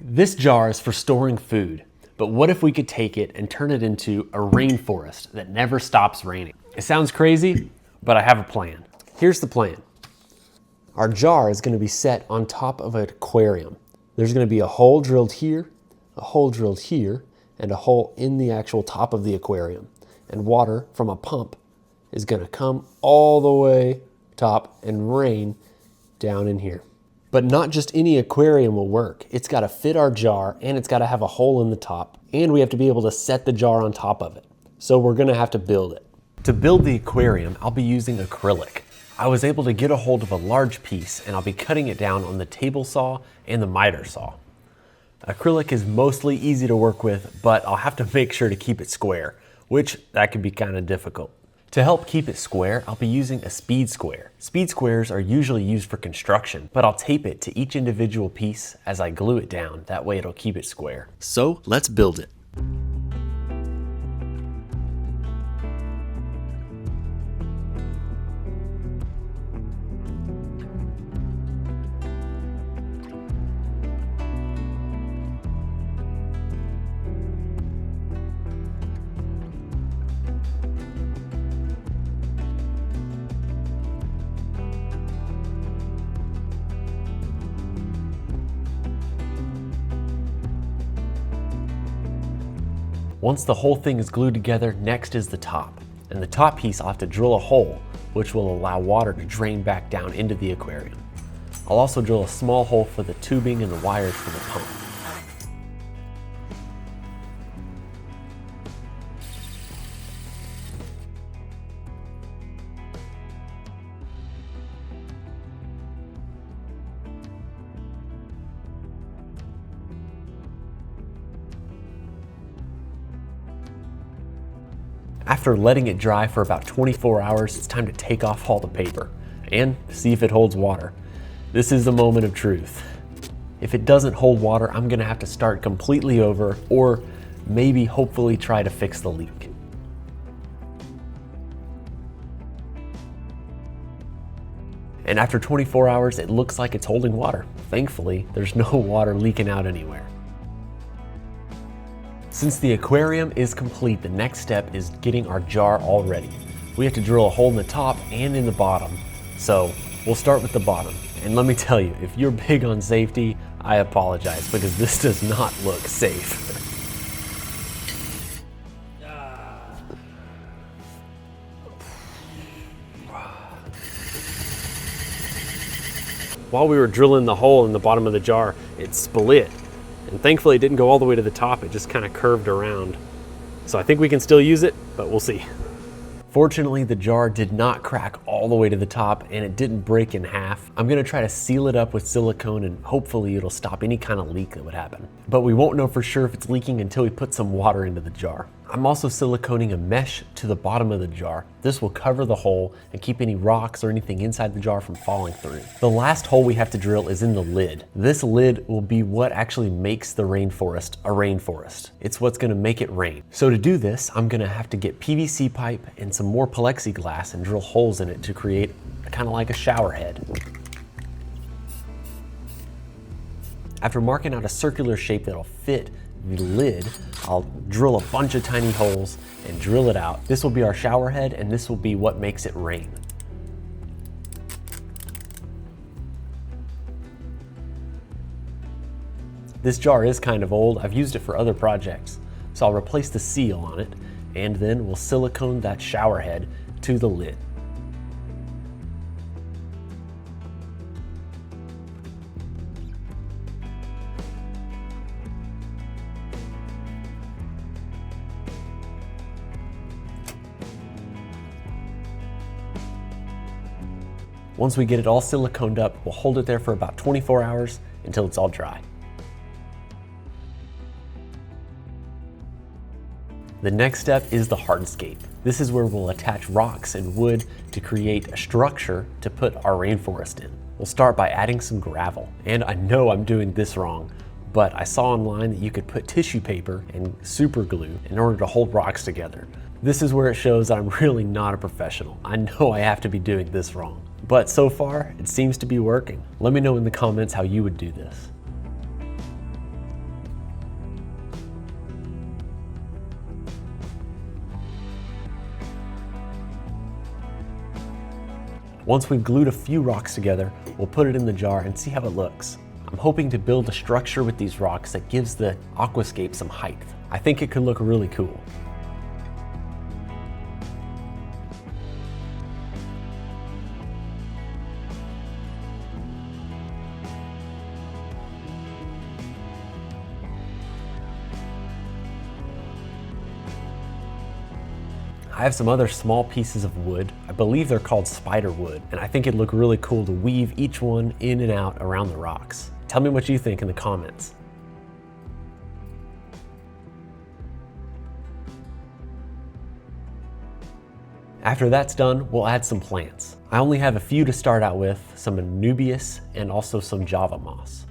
This jar is for storing food, but what if we could take it and turn it into a rainforest that never stops raining? It sounds crazy, but I have a plan. Here's the plan. Our jar is going to be set on top of an aquarium. There's going to be a hole drilled here, a hole drilled here, and a hole in the actual top of the aquarium. And water from a pump is going to come all the way top and rain down in here. But not just any aquarium will work. It's got to fit our jar, and it's got to have a hole in the top, and we have to be able to set the jar on top of it. So we're going to have to build it. To build the aquarium, I'll be using acrylic. I was able to get a hold of a large piece, and I'll be cutting it down on the table saw and the miter saw. Acrylic is mostly easy to work with, but I'll have to make sure to keep it square, which that can be kind of difficult. To help keep it square, I'll be using a speed square. Speed squares are usually used for construction, but I'll tape it to each individual piece as I glue it down. That way it'll keep it square. So let's build it. Once the whole thing is glued together, next is the top. And the top piece I'll have to drill a hole, which will allow water to drain back down into the aquarium. I'll also drill a small hole for the tubing and the wires for the pump. After letting it dry for about 24 hours, it's time to take off all the paper and see if it holds water. This is the moment of truth. If it doesn't hold water, I'm gonna have to start completely over, or maybe hopefully try to fix the leak. And after 24 hours, it looks like it's holding water. Thankfully, there's no water leaking out anywhere. Since the aquarium is complete, the next step is getting our jar all ready. We have to drill a hole in the top and in the bottom. So we'll start with the bottom. And let me tell you, if you're big on safety, I apologize because this does not look safe. While we were drilling the hole in the bottom of the jar, it split. And thankfully it didn't go all the way to the top, it just kind of curved around. So I think we can still use it, but we'll see. Fortunately, the jar did not crack all the way to the top and it didn't break in half. I'm gonna try to seal it up with silicone and hopefully it'll stop any kind of leak that would happen. But we won't know for sure if it's leaking until we put some water into the jar. I'm also siliconing a mesh to the bottom of the jar. This will cover the hole and keep any rocks or anything inside the jar from falling through. The last hole we have to drill is in the lid. This lid will be what actually makes the rainforest a rainforest. It's what's gonna make it rain. So to do this, I'm gonna have to get PVC pipe and some more plexiglass and drill holes in it to create kind of like a shower head. After marking out a circular shape that'll fit the lid, I'll drill a bunch of tiny holes and drill it out. This will be our shower head and this will be what makes it rain. This jar is kind of old. I've used it for other projects. So I'll replace the seal on it and then we'll silicone that shower head to the lid. Once we get it all siliconed up, we'll hold it there for about 24 hours until it's all dry. The next step is the hardscape. This is where we'll attach rocks and wood to create a structure to put our rainforest in. We'll start by adding some gravel. And I know I'm doing this wrong, but I saw online that you could put tissue paper and super glue in order to hold rocks together. This is where it shows that I'm really not a professional. I know I have to be doing this wrong. But so far, it seems to be working. Let me know in the comments how you would do this. Once we've glued a few rocks together, we'll put it in the jar and see how it looks. I'm hoping to build a structure with these rocks that gives the aquascape some height. I think it could look really cool. I have some other small pieces of wood. I believe they're called spider wood, and I think it'd look really cool to weave each one in and out around the rocks. Tell me what you think in the comments. After that's done, we'll add some plants. I only have a few to start out with, some Anubias and also some Java moss.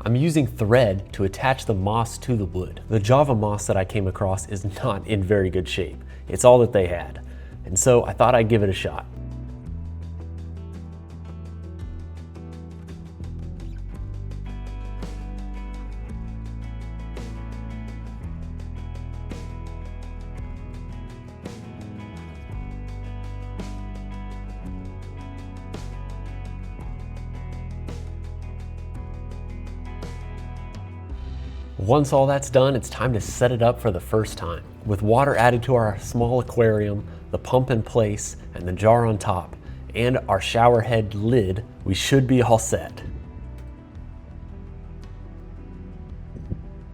I'm using thread to attach the moss to the wood. The Java moss that I came across is not in very good shape. It's all that they had. And so I thought I'd give it a shot. Once all that's done, it's time to set it up for the first time. With water added to our small aquarium, the pump in place, and the jar on top, and our shower head lid, we should be all set.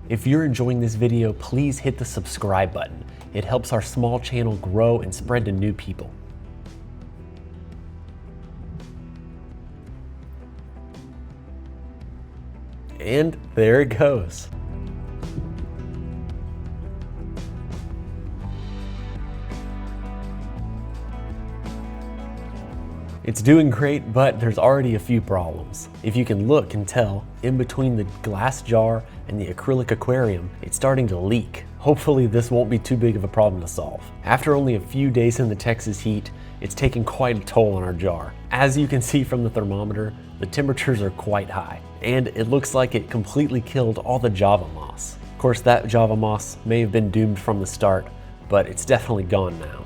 If you're enjoying this video, please hit the subscribe button. It helps our small channel grow and spread to new people. And there it goes. It's doing great, but there's already a few problems. If you can look and tell, in between the glass jar and the acrylic aquarium, it's starting to leak. Hopefully this won't be too big of a problem to solve. After only a few days in the Texas heat, it's taking quite a toll on our jar. As you can see from the thermometer, the temperatures are quite high, and it looks like it completely killed all the Java moss. Of course, that Java moss may have been doomed from the start, but it's definitely gone now.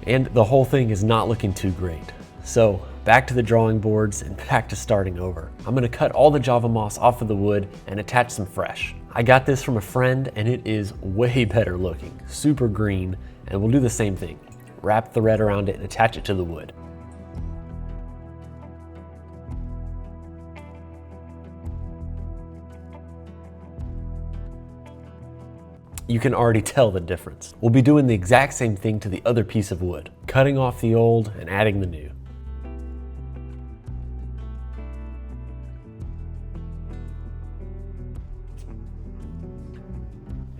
And the whole thing is not looking too great. So back to the drawing boards and back to starting over. I'm gonna cut all the Java moss off of the wood and attach some fresh. I got this from a friend and it is way better looking, super green, and we'll do the same thing. Wrap thread around it and attach it to the wood. You can already tell the difference. We'll be doing the exact same thing to the other piece of wood, cutting off the old and adding the new.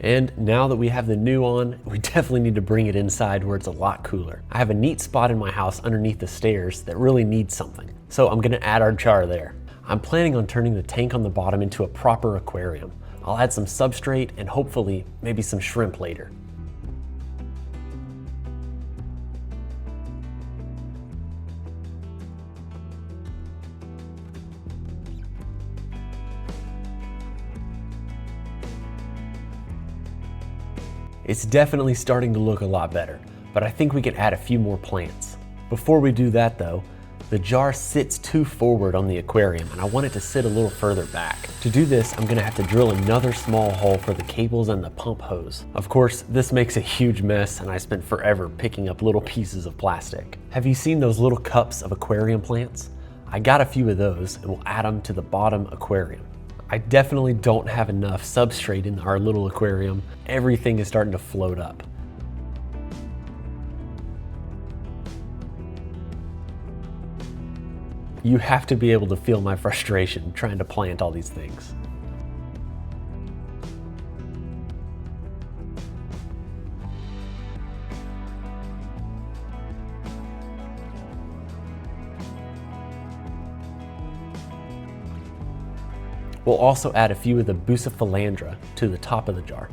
And now that we have the new on, we definitely need to bring it inside where it's a lot cooler. I have a neat spot in my house underneath the stairs that really needs something. So I'm gonna add our jar there. I'm planning on turning the tank on the bottom into a proper aquarium. I'll add some substrate and hopefully maybe some shrimp later. It's definitely starting to look a lot better, but I think we can add a few more plants. Before we do that though, the jar sits too forward on the aquarium and I want it to sit a little further back. To do this, I'm gonna have to drill another small hole for the cables and the pump hose. Of course, this makes a huge mess and I spent forever picking up little pieces of plastic. Have you seen those little cups of aquarium plants? I got a few of those and we'll add them to the bottom aquarium. I definitely don't have enough substrate in our little aquarium. Everything is starting to float up. You have to be able to feel my frustration trying to plant all these things. We'll also add a few of the Bucephalandra to the top of the jar.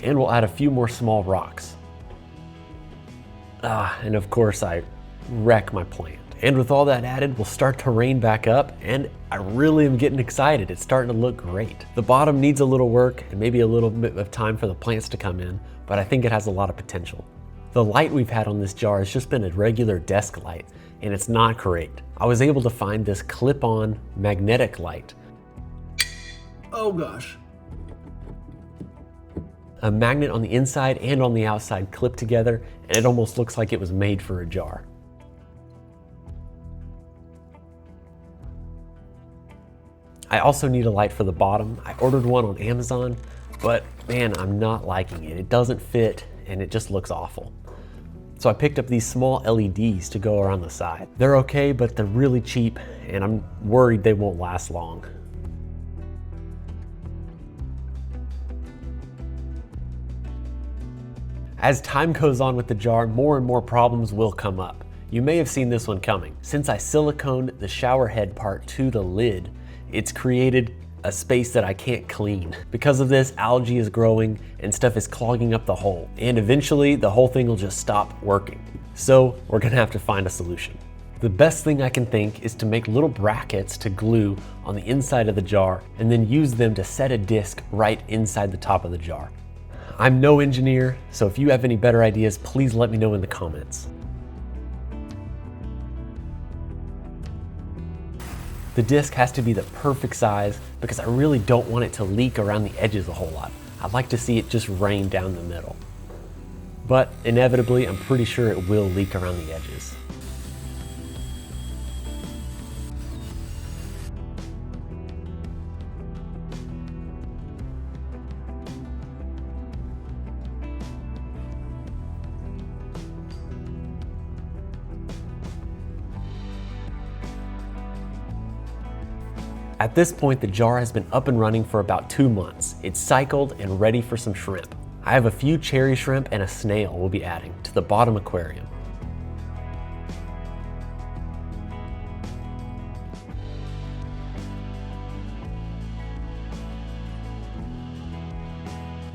And we'll add a few more small rocks. And of course I wreck my plant. And with all that added, we'll start to rain back up, and I really am getting excited. It's starting to look great. The bottom needs a little work and maybe a little bit of time for the plants to come in, but I think it has a lot of potential. The light we've had on this jar has just been a regular desk light, and it's not great. I was able to find this clip-on magnetic light. Oh gosh. A magnet on the inside and on the outside clipped together, and it almost looks like it was made for a jar. I also need a light for the bottom. I ordered one on Amazon, but man, I'm not liking it. It doesn't fit and it just looks awful. So I picked up these small LEDs to go around the side. They're okay, but they're really cheap and I'm worried they won't last long. As time goes on with the jar, more and more problems will come up. You may have seen this one coming. Since I siliconed the shower head part to the lid, it's created a space that I can't clean. Because of this, algae is growing and stuff is clogging up the hole. And eventually the whole thing will just stop working. So we're gonna have to find a solution. The best thing I can think is to make little brackets to glue on the inside of the jar and then use them to set a disc right inside the top of the jar. I'm no engineer, so if you have any better ideas, please let me know in the comments. The disc has to be the perfect size because I really don't want it to leak around the edges a whole lot. I'd like to see it just rain down the middle. But inevitably, I'm pretty sure it will leak around the edges. At this point, the jar has been up and running for about 2 months. It's cycled and ready for some shrimp. I have a few cherry shrimp and a snail we'll be adding to the bottom aquarium.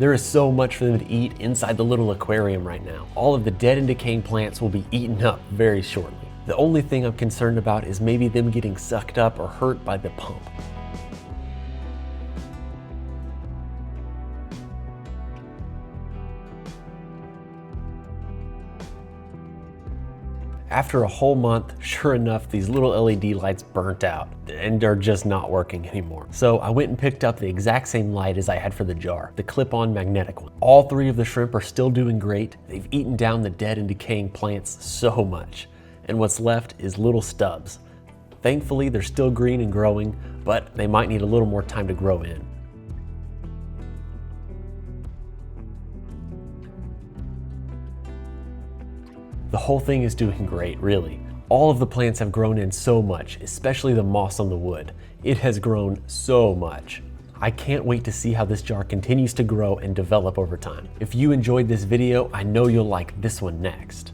There is so much for them to eat inside the little aquarium right now. All of the dead and decaying plants will be eaten up very shortly. The only thing I'm concerned about is maybe them getting sucked up or hurt by the pump. After a whole month, sure enough, these little LED lights burnt out and are just not working anymore. So I went and picked up the exact same light as I had for the jar, the clip-on magnetic one. All 3 of the shrimp are still doing great. They've eaten down the dead and decaying plants so much. And what's left is little stubs. Thankfully, they're still green and growing, but they might need a little more time to grow in. The whole thing is doing great, really. All of the plants have grown in so much, especially the moss on the wood. It has grown so much. I can't wait to see how this jar continues to grow and develop over time. If you enjoyed this video, I know you'll like this one next.